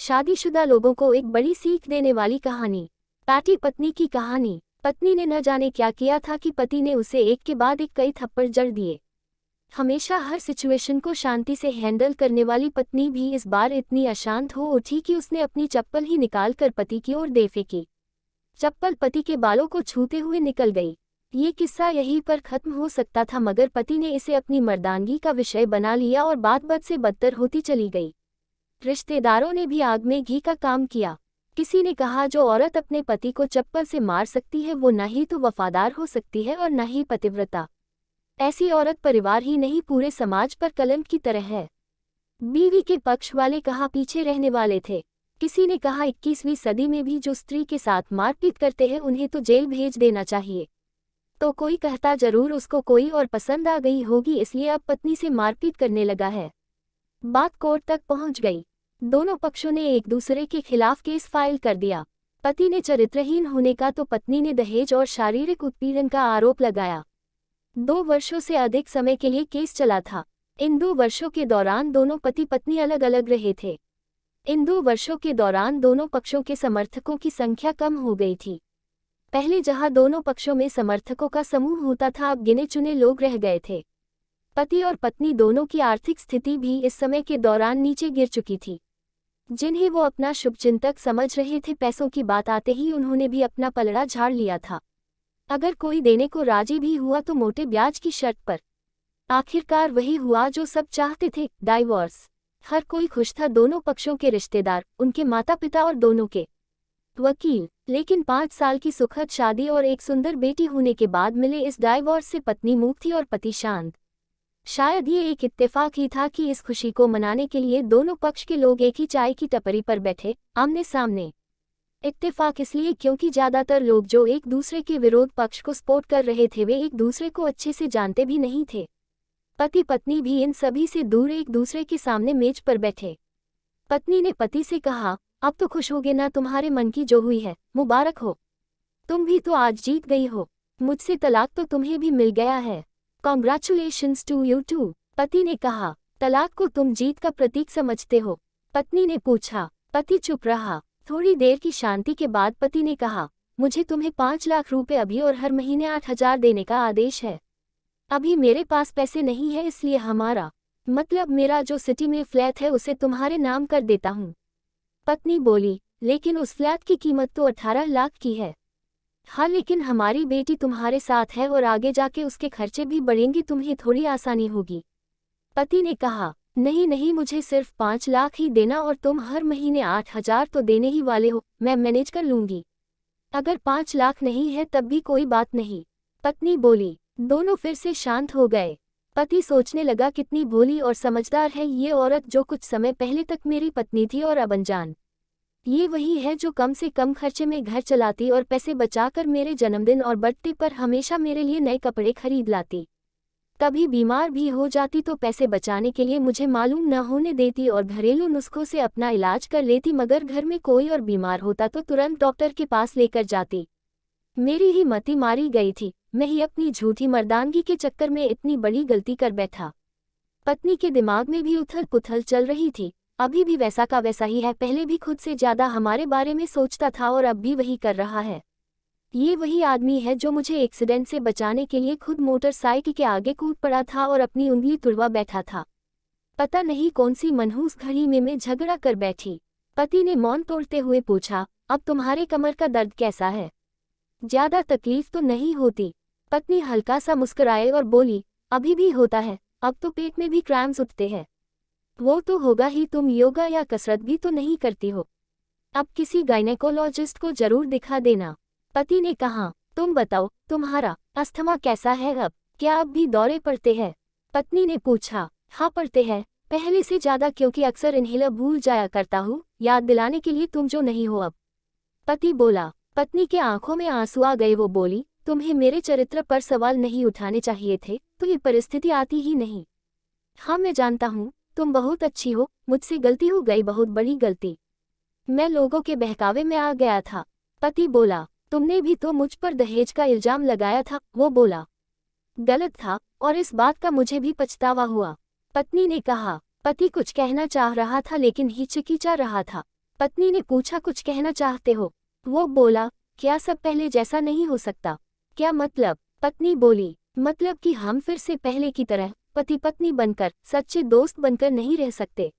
शादीशुदा लोगों को एक बड़ी सीख देने वाली कहानी। पैटी पत्नी की कहानी। पत्नी ने न जाने क्या किया था कि पति ने उसे एक के बाद एक कई थप्पड़ जड़ दिए। हमेशा हर सिचुएशन को शांति से हैंडल करने वाली पत्नी भी इस बार इतनी अशांत हो उठी कि उसने अपनी चप्पल ही निकाल कर पति की ओर दे फेंकी। चप्पल पति के बालों को छूते हुए निकल गई। ये किस्सा यहीं पर खत्म हो सकता था, मगर पति ने इसे अपनी मर्दानगी का विषय बना लिया और बात बद से बदतर होती चली गई। रिश्तेदारों ने भी आग में घी का काम किया। किसी ने कहा, जो औरत अपने पति को चप्पल से मार सकती है वो न ही तो वफादार हो सकती है और न ही पतिव्रता। ऐसी औरत परिवार ही नहीं पूरे समाज पर कलंक की तरह है। बीवी के पक्ष वाले कहा पीछे रहने वाले थे। किसी ने कहा 21वीं सदी में भी जो स्त्री के साथ मारपीट करते हैं उन्हें तो जेल भेज देना चाहिए। तो कोई कहता जरूर उसको कोई और पसंद आ गई होगी इसलिए अब पत्नी से मारपीट करने लगा है। बात कोर्ट तक पहुंच गई। दोनों पक्षों ने एक दूसरे के खिलाफ केस फाइल कर दिया। पति ने चरित्रहीन होने का तो पत्नी ने दहेज और शारीरिक उत्पीड़न का आरोप लगाया। 2 वर्षों से अधिक समय के लिए केस चला था। इन 2 वर्षों के दौरान दोनों पति पत्नी अलग अलग रहे थे। इन 2 वर्षों के दौरान दोनों पक्षों के समर्थकों की संख्या कम हो गई थी। पहले जहां दोनों पक्षों में समर्थकों का समूह होता था, अब गिने चुने लोग रह गए थे। पति और पत्नी दोनों की आर्थिक स्थिति भी इस समय के दौरान नीचे गिर चुकी थी। जिन्हें वो अपना शुभचिंतक समझ रहे थे, पैसों की बात आते ही उन्होंने भी अपना पलड़ा झाड़ लिया था। अगर कोई देने को राजी भी हुआ तो मोटे ब्याज की शर्त पर। आखिरकार वही हुआ जो सब चाहते थे, डाइवोर्स। हर कोई खुश था, दोनों पक्षों के रिश्तेदार, उनके माता पिता और दोनों के वकील। लेकिन 5 साल की सुखद शादी और एक सुंदर बेटी होने के बाद मिले इस डाइवोर्स से पत्नी मूक थी और पति शांत। शायद ये एक इत्तेफाक ही था कि इस खुशी को मनाने के लिए दोनों पक्ष के लोग एक ही चाय की टपरी पर बैठे, आमने सामने। इत्तेफाक इसलिए क्योंकि ज्यादातर लोग जो एक दूसरे के विरोध पक्ष को सपोर्ट कर रहे थे वे एक दूसरे को अच्छे से जानते भी नहीं थे। पति पत्नी भी इन सभी से दूर एक दूसरे के सामने मेज पर बैठे। पत्नी ने पति से कहा, अब तो खुश होगे ना, तुम्हारे मन की जो हुई है मुबारक हो। तुम भी तो आज जीत गई हो। मुझसे तलाक तो तुम्हें भी मिल गया है। Congratulations to you too। पति ने कहा, तलाक को तुम जीत का प्रतीक समझते हो? पत्नी ने पूछा। पति चुप रहा। थोड़ी देर की शांति के बाद पति ने कहा, मुझे तुम्हें 5 लाख रुपए अभी और हर महीने 8,000 देने का आदेश है। अभी मेरे पास पैसे नहीं है, इसलिए हमारा मतलब मेरा जो सिटी में फ्लैट है उसे तुम्हारे नाम कर देता हूँ। पत्नी बोली, लेकिन उस फ्लैट की कीमत तो 18 लाख की है। हाँ, लेकिन हमारी बेटी तुम्हारे साथ है और आगे जाके उसके खर्चे भी बढ़ेंगे, तुम्हें थोड़ी आसानी होगी। पति ने कहा, नहीं नहीं, मुझे सिर्फ 5 लाख ही देना और तुम हर महीने 8,000 तो देने ही वाले हो, मैं मैनेज कर लूंगी। अगर 5 लाख नहीं है तब भी कोई बात नहीं। पत्नी बोली। दोनों फिर से शांत हो गए। पति सोचने लगा, कितनी भोली और समझदार है ये औरत जो कुछ समय पहले तक मेरी पत्नी थी और अब अनजान। ये वही है जो कम से कम खर्चे में घर चलाती और पैसे बचाकर मेरे जन्मदिन और बर्थडे पर हमेशा मेरे लिए नए कपड़े खरीद लाती। कभी बीमार भी हो जाती तो पैसे बचाने के लिए मुझे मालूम न होने देती और घरेलू नुस्खों से अपना इलाज कर लेती, मगर घर में कोई और बीमार होता तो तुरंत डॉक्टर के पास लेकर जाती। मेरी ही मति मारी गई थी, मैं ही अपनी झूठी मर्दानगी के चक्कर में इतनी बड़ी गलती कर बैठा। पत्नी के दिमाग में भी उथल पुथल चल रही थी। अभी भी वैसा का वैसा ही है, पहले भी खुद से ज्यादा हमारे बारे में सोचता था और अब भी वही कर रहा है। ये वही आदमी है जो मुझे एक्सीडेंट से बचाने के लिए खुद मोटरसाइकिल के आगे कूद पड़ा था और अपनी उंगली तुड़वा बैठा था। पता नहीं कौन सी मनहूस घड़ी में मैं झगड़ा कर बैठी। पति ने मौन तोड़ते हुए पूछा, अब तुम्हारे कमर का दर्द कैसा है? ज्यादा तकलीफ तो नहीं होती? पत्नी हल्का सा मुस्कुराए और बोली, अभी भी होता है, अब तो पेट में भी क्रैम्स उठते हैं। वो तो होगा ही, तुम योगा या कसरत भी तो नहीं करती हो। अब किसी गायनेकोलॉजिस्ट को जरूर दिखा देना। पति ने कहा, तुम बताओ, तुम्हारा अस्थमा कैसा है अब? क्या अब भी दौरे पड़ते हैं? पत्नी ने पूछा। हाँ पड़ते हैं, पहले से ज्यादा, क्योंकि अक्सर इन्हेलर भूल जाया करता हूँ, याद दिलाने के लिए तुम जो नहीं हो अब। पति बोला। पत्नी के आंखों में आंसू आ गए। वो बोली, तुम्हें मेरे चरित्र पर सवाल नहीं उठाने चाहिए थे, तो ये परिस्थिति आती ही नहीं। हाँ मैं जानता हूँ, तुम बहुत अच्छी हो, मुझसे गलती हो गई, बहुत बड़ी गलती। मैं लोगों के बहकावे में आ गया था। पति बोला, तुमने भी तो मुझ पर दहेज का इल्जाम लगाया था। वो बोला, गलत था और इस बात का मुझे भी पछतावा हुआ। पत्नी ने कहा। पति कुछ कहना चाह रहा था लेकिन हिचकिचा रहा था। पत्नी ने पूछा, कुछ कहना चाहते हो? वो बोला, क्या सब पहले जैसा नहीं हो सकता? क्या मतलब? पत्नी बोली, मतलब कि हम फिर से पहले की तरह पति पत्नी बनकर, सच्चे दोस्त बनकर नहीं रह सकते।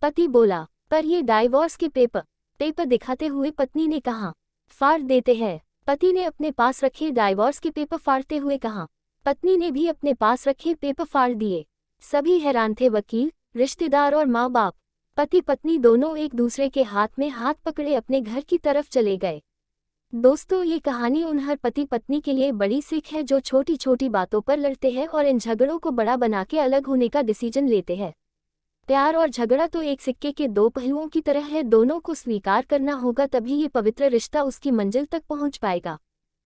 पति बोला, पर ये डाइवोर्स के पेपर दिखाते हुए पत्नी ने कहा, फाड़ देते हैं। पति ने अपने पास रखे डाइवोर्स के पेपर फाड़ते हुए कहा। पत्नी ने भी अपने पास रखे पेपर फाड़ दिए। सभी हैरान थे, वकील, रिश्तेदार और माँ बाप। पति पत्नी दोनों एक दूसरे के हाथ में हाथ पकड़े अपने घर की तरफ चले गए। दोस्तों, ये कहानी उन हर पति पत्नी के लिए बड़ी सीख है जो छोटी छोटी बातों पर लड़ते हैं और इन झगड़ों को बड़ा बना के अलग होने का डिसीजन लेते हैं। प्यार और झगड़ा तो एक सिक्के के दो पहलुओं की तरह है, दोनों को स्वीकार करना होगा, तभी ये पवित्र रिश्ता उसकी मंजिल तक पहुंच पाएगा।